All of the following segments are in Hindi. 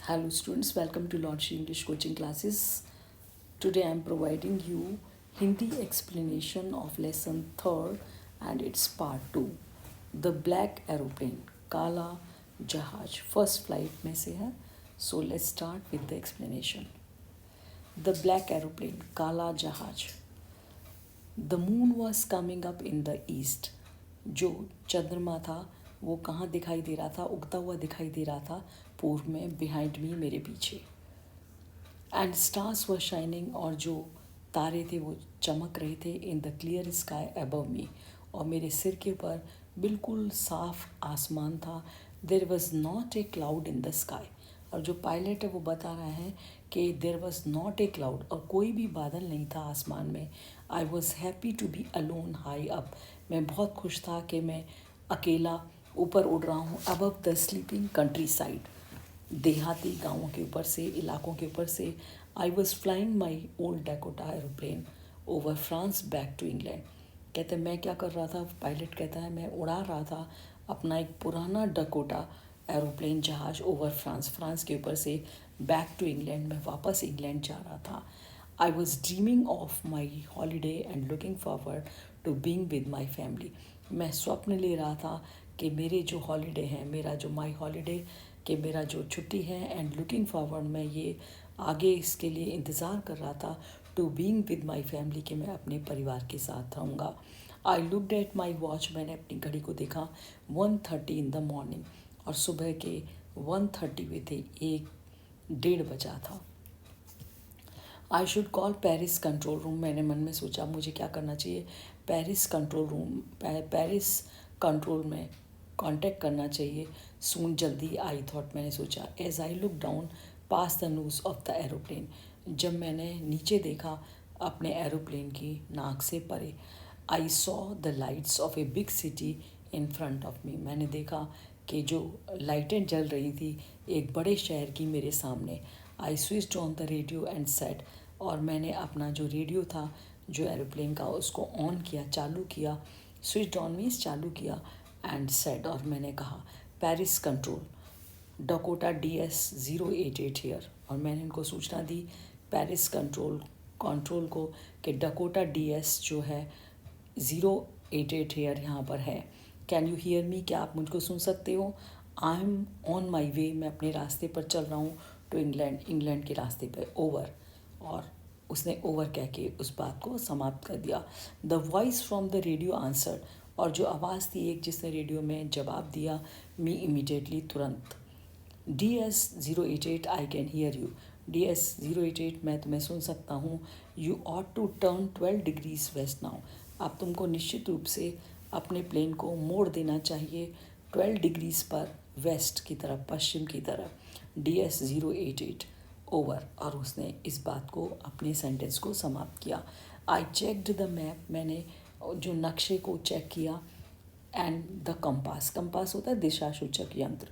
Hello students, welcome to Launch English coaching classes. Today I am providing you Hindi explanation of lesson 3rd and its part 2. The black aeroplane, Kala Jahaj, first flight में से है. So let's start with the explanation. The black aeroplane, Kala Jahaj. The moon was coming up in the east. जो चंद्रमा था वो कहाँ दिखाई दे रहा था, उगता हुआ दिखाई दे रहा था पूर्व में, बिहाइंड मी, मेरे पीछे. एंड स्टार्स वर शाइनिंग, और जो तारे थे वो चमक रहे थे in the clear sky above me, और मेरे सिर के ऊपर बिल्कुल साफ आसमान था. There was not a cloud in the sky, और जो पायलट है वो बता रहा है कि there was not a cloud, और कोई भी बादल नहीं था आसमान में. I was happy to be alone high up, मैं बहुत खुश था कि मैं अकेला ऊपर उड़ रहा हूँ. Above the sleeping countryside, देहाती गाँवों के ऊपर से, इलाकों के ऊपर से. I was flying my old Dakota aeroplane over France back to England. कहते मैं क्या कर रहा था, पायलट कहता है मैं उड़ा रहा था अपना एक पुराना डकोटा एरोप्लेन जहाज ओवर फ्रांस के ऊपर से बैक टू इंग्लैंड, में वापस इंग्लैंड जा रहा था. I was dreaming of my holiday and looking forward to being with my family. मैं स्वप्न ले रहा था कि मेरे जो हॉलीडे हैं, मेरा जो माई हॉलीडे, कि मेरा जो छुट्टी है, एंड लुकिंग फॉरवर्ड, मैं ये आगे इसके लिए इंतज़ार कर रहा था, to being with my family, कि मैं अपने परिवार के साथ रहूँगा. I looked at my watch, मैंने अपनी घड़ी को देखा, 1:30 इन द मॉर्निंग, और सुबह के 1:30 हुए थे, 1:30 बजा था. I should call Paris control room, मैंने मन में सोचा मुझे क्या करना चाहिए, Paris control room, Paris control में कांटेक्ट करना चाहिए. सून, जल्दी. आई थॉट, मैंने सोचा. As I look down past the nose of the aeroplane, जब मैंने नीचे देखा अपने एरोप्लेन की नाक से परे. I saw the lights off a big city in front of मी, मैंने देखा कि जो लाइटें जल रही थी एक बड़े शहर की मेरे सामने. I switched on the radio and set, और मैंने अपना जो रेडियो था जो एरोप्लेन का उसको ऑन किया, चालू किया. स्विच्ड ऑन मीन्स चालू किया, एंड सेट, और मैंने कहा Paris control, Dakota DS-088 here, और मैंने इनको सूचना दी पेरिस कंट्रोल को कि डकोटा DS जो है 088 हियर यहाँ पर है. कैन यू हियर मी, क्या आप मुझको सुन सकते हो. आई एम ऑन माई वे, मैं अपने रास्ते पर चल रहा हूँ, टू इंग्लैंड के रास्ते पर. ओवर, और उसने ओवर कह के उस बात को समाप्त कर दिया. The voice from the radio answered, और जो आवाज़ थी एक जिसने रेडियो में जवाब दिया, मी इमीडिएटली, तुरंत. DS-088 I can hear you, DS-088 मैं तुम्हें सुन सकता हूँ. You ought to turn 12 degrees west now, अब तुमको निश्चित रूप से अपने प्लेन को मोड़ देना चाहिए 12 डिग्रीज पर वेस्ट की तरफ, पश्चिम की तरफ. DS-088 ओवर, और उसने इस बात को, अपने सेंटेंस को समाप्त किया. आई चेकड द मैप, मैंने जो नक्शे को चेक किया, एंड द कंपास होता है दिशा सूचक यंत्र.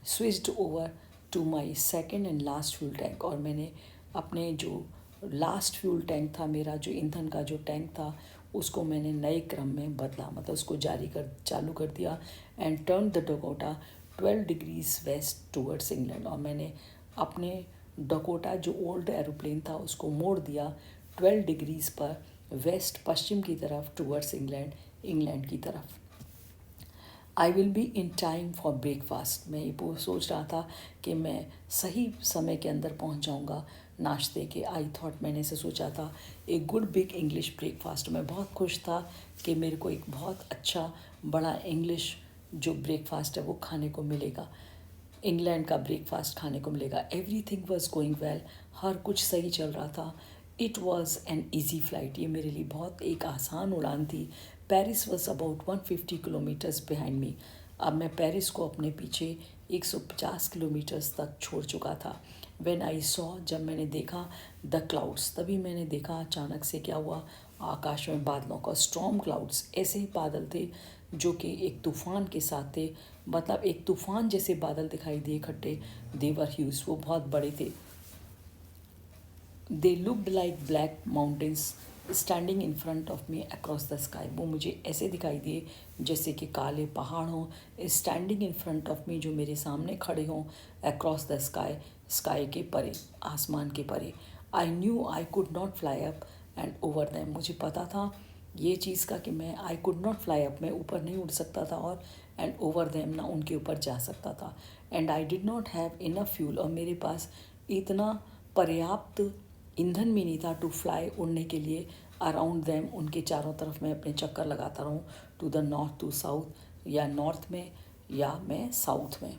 Switched over to my second and last fuel tank, और मैंने अपने जो लास्ट फ्यूल टैंक था, मेरा जो ईंधन का जो टैंक था, उसको मैंने नए क्रम में बदला, मतलब उसको चालू कर दिया. And turn the Dakota 12 degrees west towards England, और मैंने अपने डकोटा जो ओल्ड एरोप्लेन था उसको मोड़ दिया 12 डिग्रीज पर वेस्ट, पश्चिम की तरफ, टूवर्ड्स इंग्लैंड की तरफ. I will be in time for breakfast, मैं ये सोच रहा था कि मैं सही समय के अंदर पहुंच जाऊंगा नाश्ते के. आई थॉट, मैंने से सोचा था, एक गुड बिग इंग्लिश ब्रेकफास्ट. मैं बहुत खुश था कि मेरे को एक बहुत अच्छा बड़ा इंग्लिश जो ब्रेकफास्ट है वो खाने को मिलेगा, इंग्लैंड का ब्रेकफास्ट खाने को मिलेगा. एवरीथिंग वॉज गोइंग वेल, हर कुछ सही चल रहा था. It was an easy flight, ये मेरे लिए बहुत एक आसान उड़ान थी. Paris was about 150 kilometres behind me, अब मैं पेरिस को अपने पीछे 150 किलोमीटर्स तक छोड़ चुका था. व्हेन आई सॉ, जब मैंने देखा द क्लाउड्स, तभी मैंने देखा अचानक से क्या हुआ, आकाश में बादलों का, स्टॉर्म क्लाउड्स, ऐसे ही बादल थे जो कि एक तूफ़ान के साथ थे, मतलब एक तूफ़ान जैसे बादल दिखाई दिए इकट्ठे. देवर ह्यूज, वो बहुत बड़े थे. They looked like black mountains, standing in front of me across the sky. वो मुझे ऐसे दिखाई दिए जैसे कि काले पहाड़ हों, स्टैंडिंग इन फ्रंट ऑफ मी, जो मेरे सामने खड़े हों, अक्रॉस द स्काई, स्काई के परे, आसमान के परे। I knew I could not fly up and over them. मुझे पता था ये चीज़ का कि मैं आई कुड नॉट फ्लाई अप, मैं ऊपर नहीं उड़ सकता था, और एंड ओवर देम, ना उनके ऊपर जा सकता था। And I did not have enough fuel, और मेरे पास इतना पर्याप्त ईंधन भी नहीं था टू फ्लाई, उड़ने के लिए, अराउंड देम, उनके चारों तरफ मैं अपने चक्कर लगाता रहूँ, to the north, to south, या नॉर्थ में या मैं साउथ में।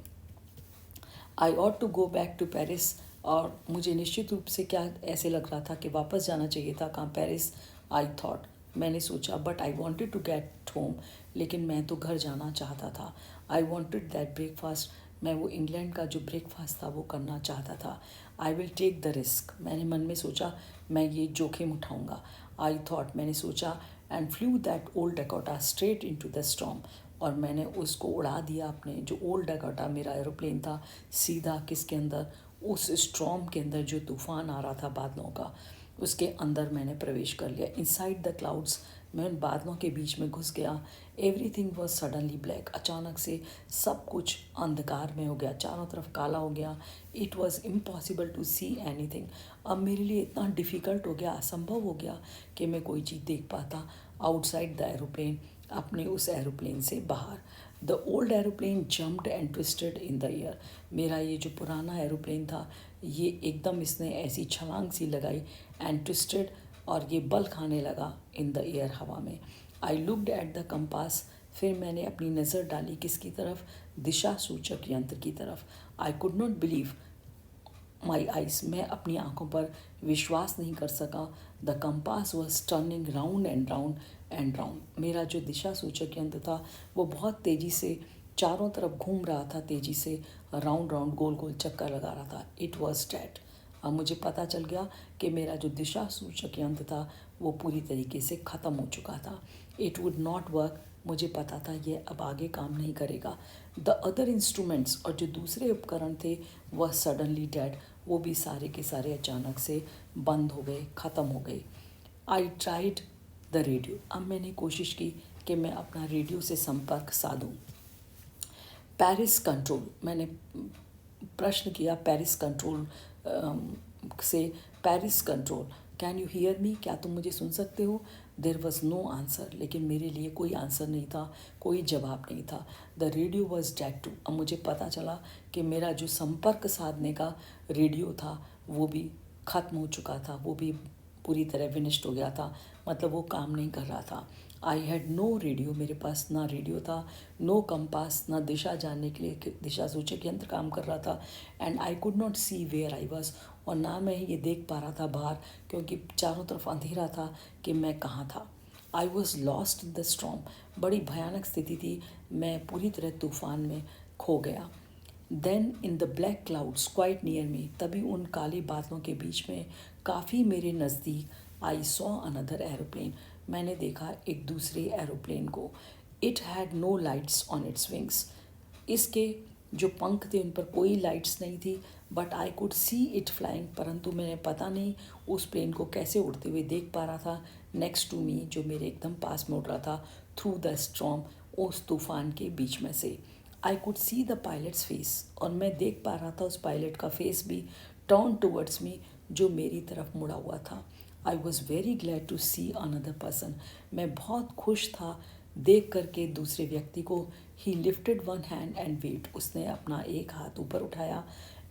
I ought to go back to Paris, और मुझे निश्चित रूप से क्या ऐसे लग रहा था कि वापस जाना चाहिए था, कहाँ, पेरिस। आई थॉट, मैंने सोचा, but I wanted to get home, लेकिन मैं तो घर जाना चाहता था। आई वॉन्टेड दैट ब्रेकफास्ट, मैं वो इंग्लैंड का जो ब्रेकफास्ट था वो करना चाहता था। I will take the risk, मैंने मन में सोचा मैं ये जोखिम उठाऊंगा। आई थॉट, मैंने सोचा, and flew that old Dakota straight into the storm, और मैंने उसको उड़ा दिया, अपने जो ओल्ड डकोटा मेरा एरोप्लेन था, सीधा किसके अंदर, उस स्टॉर्म के अंदर, जो तूफान आ रहा था बादलों का, उसके अंदर मैंने प्रवेश कर लिया। इनसाइड द क्लाउड्स, मैं उन बादलों के बीच में घुस गया। एवरीथिंग वॉज सडनली ब्लैक, अचानक से सब कुछ अंधकार में हो गया, चारों तरफ काला हो गया। It was impossible to see anything, अब मेरे लिए इतना डिफ़िकल्ट हो गया, असंभव हो गया कि मैं कोई चीज़ देख पाता आउटसाइड द एरोप्लेन, अपने उस एरोप्लेन से बाहर। The old aeroplane jumped and twisted in the air, मेरा ये जो पुराना एरोप्लेन था, ये एकदम इसने ऐसी छलांग सी लगाई, एंड ट्विस्टेड, और ये बल खाने लगा इन द एयर, हवा में। आई लुकड एट द कंपास, फिर मैंने अपनी नज़र डाली किसकी तरफ, दिशा सूचक यंत्र की तरफ। आई could not believe my eyes, मैं अपनी आंखों पर विश्वास नहीं कर सका। The compass was turning round and round and round, मेरा जो दिशा सूचक यंत्र था वो बहुत तेज़ी से चारों तरफ घूम रहा था, तेज़ी से राउंड राउंड, गोल गोल चक्कर लगा रहा था। इट वॉज डेड, अब मुझे पता चल गया कि मेरा जो दिशा सूचक यंत्र था वो पूरी तरीके से ख़त्म हो चुका था। इट वुड नॉट वर्क, मुझे पता था ये अब आगे काम नहीं करेगा। द अदर इंस्ट्रूमेंट्स, और जो दूसरे उपकरण थे, वह सडनली डेड, वो भी सारे के सारे अचानक से बंद हो गए, ख़त्म हो गए। आई ट्राइड द रेडियो, अब मैंने कोशिश की कि मैं अपना रेडियो से संपर्क साधूँ। पेरिस कंट्रोल, मैंने प्रश्न किया पेरिस कंट्रोल से, Paris control, can you hear me, क्या तुम मुझे सुन सकते हो। देर वॉज नो आंसर, लेकिन मेरे लिए कोई आंसर नहीं था, कोई जवाब नहीं था। The radio was dead too, अब मुझे पता चला कि मेरा जो संपर्क साधने का रेडियो था वो भी ख़त्म हो चुका था, वो भी पूरी तरह विनिष्ट हो गया था, मतलब वो काम नहीं कर रहा था। आई हैड नो रेडियो, मेरे पास ना रेडियो था, नो कंपास, ना दिशा जानने के लिए दिशा सूचक यंत्र काम कर रहा था। And I could not see where I was, और ना मैं ये देख पा रहा था बाहर, क्योंकि चारों तरफ अंधेरा था कि मैं कहाँ था। I was lost in the storm, बड़ी भयानक स्थिति थी, मैं पूरी तरह तूफान में खो गया। Then in the black clouds quite near me, तभी उन काले बादलों के बीच में काफ़ी मेरे नज़दीक, आई सॉ अनदर एरोप्लेन, मैंने देखा एक दूसरे एरोप्लेन को। It had no lights on its wings, इसके जो पंख थे उन पर कोई लाइट्स नहीं थी, but I could see it flying, परंतु मैंने पता नहीं उस प्लेन को कैसे उड़ते हुए देख पा रहा था। नेक्स्ट टू मी, जो मेरे एकदम पास में उड़ रहा था, थ्रू द स्टॉर्म, उस तूफान के बीच में से। I could see the pilots face, और मैं देख पा रहा था उस पायलट का फेस भी, टर्न टूवर्ड्स मी, जो मेरी तरफ मुड़ा हुआ था। I was very glad to see another person, मैं बहुत खुश था देख करके दूसरे व्यक्ति को। He lifted one hand and waved, उसने अपना एक हाथ ऊपर उठाया,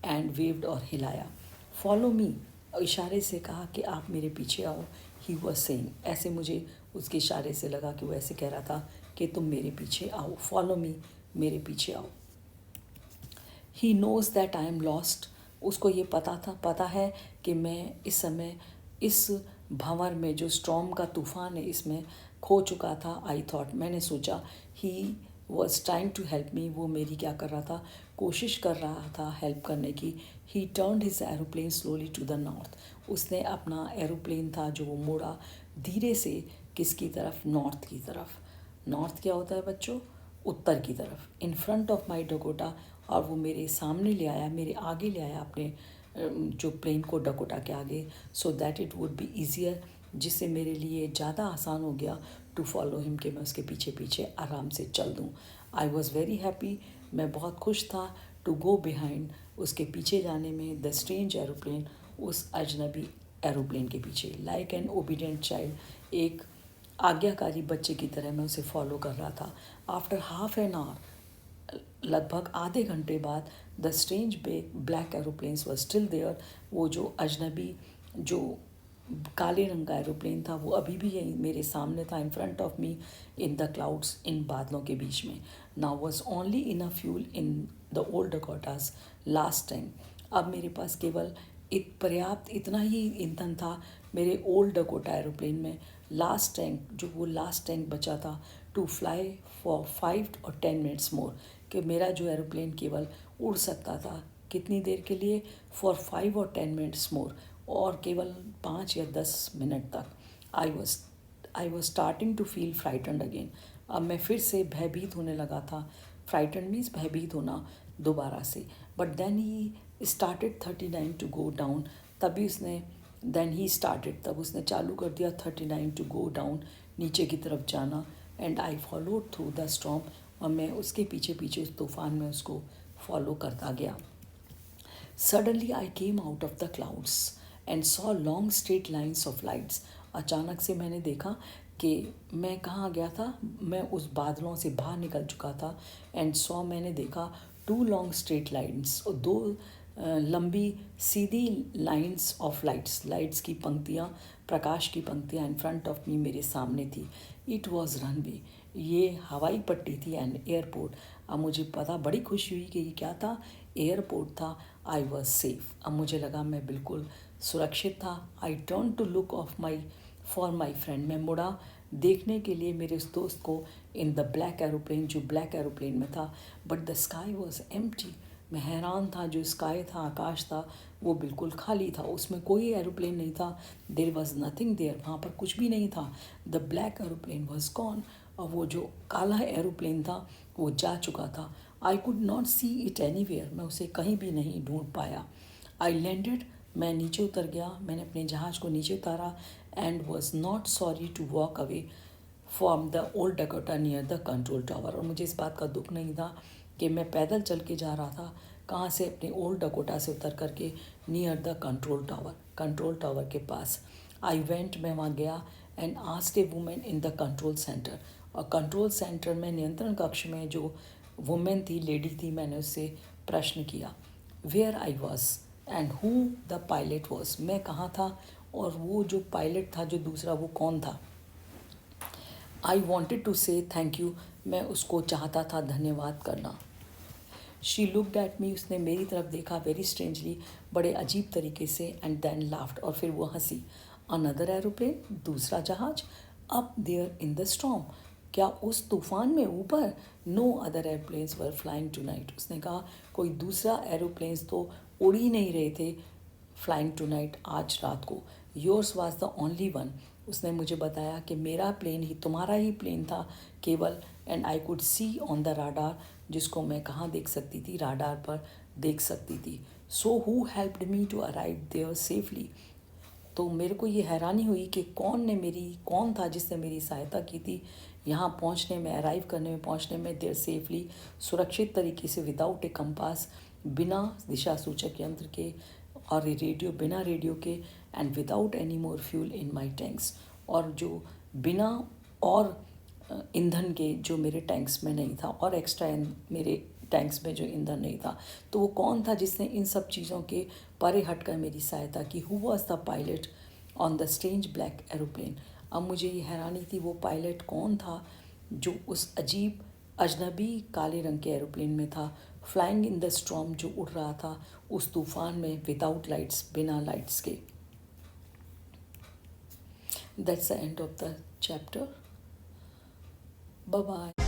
एंड वेव्ड, और हिलाया। फॉलो मी, इशारे से कहा कि आप मेरे पीछे आओ। ही वॉज सेइंग, ऐसे मुझे उसके इशारे से लगा कि वो ऐसे कह रहा था कि तुम मेरे पीछे आओ, फॉलो मी, मेरे पीछे आओ। He knows that I am lost, उसको ये पता है कि मैं इस समय इस भंवर में, जो स्टॉर्म का तूफ़ान है, इसमें खो चुका था। आई थॉट, मैंने सोचा, he was trying to help me, वो मेरी क्या कर रहा था, कोशिश कर रहा था हेल्प करने की। He turned his aeroplane slowly to the north, उसने अपना एरोप्लेन था जो वो मोड़ा धीरे से, किसकी तरफ, नॉर्थ की तरफ। नॉर्थ क्या होता है बच्चों, उत्तर की तरफ। इन फ्रंट ऑफ माई डकोटा, और वो मेरे सामने ले आया, मेरे आगे ले आया अपने जो प्लेन को डकोटा के आगे, so that it would be easier जिससे मेरे लिए ज़्यादा आसान हो गया टू फॉलो हिम, कि मैं उसके पीछे पीछे आराम से चल दूँ। आई वॉज़ वेरी हैप्पी, मैं बहुत खुश था टू गो बिहाइंड, उसके पीछे जाने में, द स्ट्रेंज एरोप्लेन, उस अजनबी एरोप्लेन के पीछे, लाइक एन ओबीडियंट चाइल्ड, एक आज्ञाकारी बच्चे की तरह मैं उसे फॉलो कर रहा था। आफ्टर हाफ एन आवर, लगभग आधे घंटे बाद, the strange black aeroplanes were still there, वो जो अजनबी जो काले रंग का एरोप्लेन था वो अभी भी यही मेरे सामने था, in front of me, in the clouds, इन बादलों के बीच में। Now was only in fuel in the old Dakotas last time, अब मेरे पास केवल पर्याप्त इतना ही ईंधन था मेरे ओल्ड डकोटा एरोप्लेन में, लास्ट टैंक, जो वो लास्ट टैंक बचा था, टू फ्लाई फॉर 5 और 10 मिनट्स मोर, कि मेरा जो एरोप्लेन केवल उड़ सकता था कितनी देर के लिए, फॉर 5 और 10 मिनट्स मोर, और केवल 5 या 10 मिनट तक। I was starting to feel frightened again, अब मैं फिर से भयभीत होने लगा था। फ्राइटन्ड मीन्स भयभीत होना दोबारा से। But then he started 39 to go down, तभी उसने तब उसने चालू कर दिया 39 टू गो डाउन, नीचे की तरफ जाना। And I followed through the storm, और मैं उसके पीछे पीछे उस तूफ़ान में उसको फॉलो करता गया। Suddenly I came out of the clouds and saw long straight lines of lights, अचानक से मैंने देखा कि मैं कहाँ गया था, मैं उस बादलों से बाहर निकल चुका था। एंड सॉ, मैंने देखा 2 लॉन्ग स्ट्रेट लाइन्स, और 2 लंबी सीधी लाइन्स ऑफ लाइट्स की पंक्तियाँ, प्रकाश की पंक्तियाँ इन फ्रंट ऑफ मी, मेरे सामने थी। इट वॉज रनवे, ये हवाई पट्टी थी, एंड एयरपोर्ट। अब मुझे पता, बड़ी खुशी हुई कि ये क्या था, एयरपोर्ट था। आई वॉज सेफ, अब मुझे लगा मैं बिल्कुल सुरक्षित था। I turn to look off for my friend, मैं मुड़ा देखने के लिए मेरे उस दोस्त को, इन द ब्लैक एरोप्लेन, जो ब्लैक एरोप्लेन में था। But the sky was empty, मैं हैरान था, जो स्काई था, आकाश था, वो बिल्कुल खाली था, उसमें कोई एरोप्लेन नहीं था। देर वॉज नथिंग देयर, वहाँ पर कुछ भी नहीं था। The black aeroplane was gone, और वो जो काला एरोप्लेन था वो जा चुका था। आई could not see it anywhere, मैं उसे कहीं भी नहीं ढूंढ पाया। आई लैंडेड, मैं नीचे उतर गया, मैंने अपने जहाज़ को नीचे उतारा। And was not sorry to walk away from the old Dakota near the control tower, और मुझे इस बात का दुख नहीं था कि मैं पैदल चल के जा रहा था, कहाँ से, अपने ओल्ड डकोटा से उतर करके, नियर द कंट्रोल टावर के पास। आई वेंट, मैं वहाँ गया, and asked A women in the control centre, और कंट्रोल सेंटर में, नियंत्रण कक्ष में जो वुमेन थी, लेडी थी, मैंने उससे प्रश्न किया, where I was and who the pilot was, मैं कहाँ था, और वो जो पायलट था, जो दूसरा, वो कौन था। आई वॉन्टेड टू से थैंक यू, मैं उसको चाहता था धन्यवाद करना। शी लुक्ड एट मी, उसने मेरी तरफ देखा, वेरी स्ट्रेंजली, बड़े अजीब तरीके से, एंड देन लाफ्ड, और फिर वो हंसी। अनदर एरोप्लेन, दूसरा जहाज, up there in the storm, क्या उस तूफान में ऊपर। No other aeroplanes were flying tonight, उसने कहा कोई दूसरा एरोप्लेन्स तो उड़ ही नहीं रहे थे फ्लाइंग टू नाइट, आज रात को। Yours was the only one, उसने मुझे बताया कि मेरा प्लेन ही, तुम्हारा ही प्लेन था केवल। And I could see on the radar, जिसको मैं कहाँ देख सकती थी, राडार पर देख सकती थी। So who helped me to arrive there safely, तो मेरे को ये हैरानी हुई कि कौन था जिसने मेरी सहायता की थी यहाँ पहुँचने में, अराइव करने में, पहुँचने में, देयर सेफली, सुरक्षित तरीके से, विदाउट ए कंपास, बिना दिशा सूचक यंत्र के, और बिना रेडियो के, and without any more fuel in my tanks, और जो बिना और ईंधन के जो मेरे टैंक्स में नहीं था, और एक्स्ट्रा मेरे टैंक्स में जो ईंधन नहीं था। तो वो कौन था जिसने इन सब चीज़ों के परे हटकर मेरी सहायता की। Who was the pilot on the strange black aeroplane, अब मुझे ये हैरानी थी, वो पायलट कौन था जो उस अजीब अजनबी काले रंग के एरोप्लेन में था, फ्लाइंग इन द स्टॉर्म, जो उड़ रहा था उस तूफान में, विदाउट लाइट्स, बिना लाइट्स के। That's the end of the chapter. Bye bye.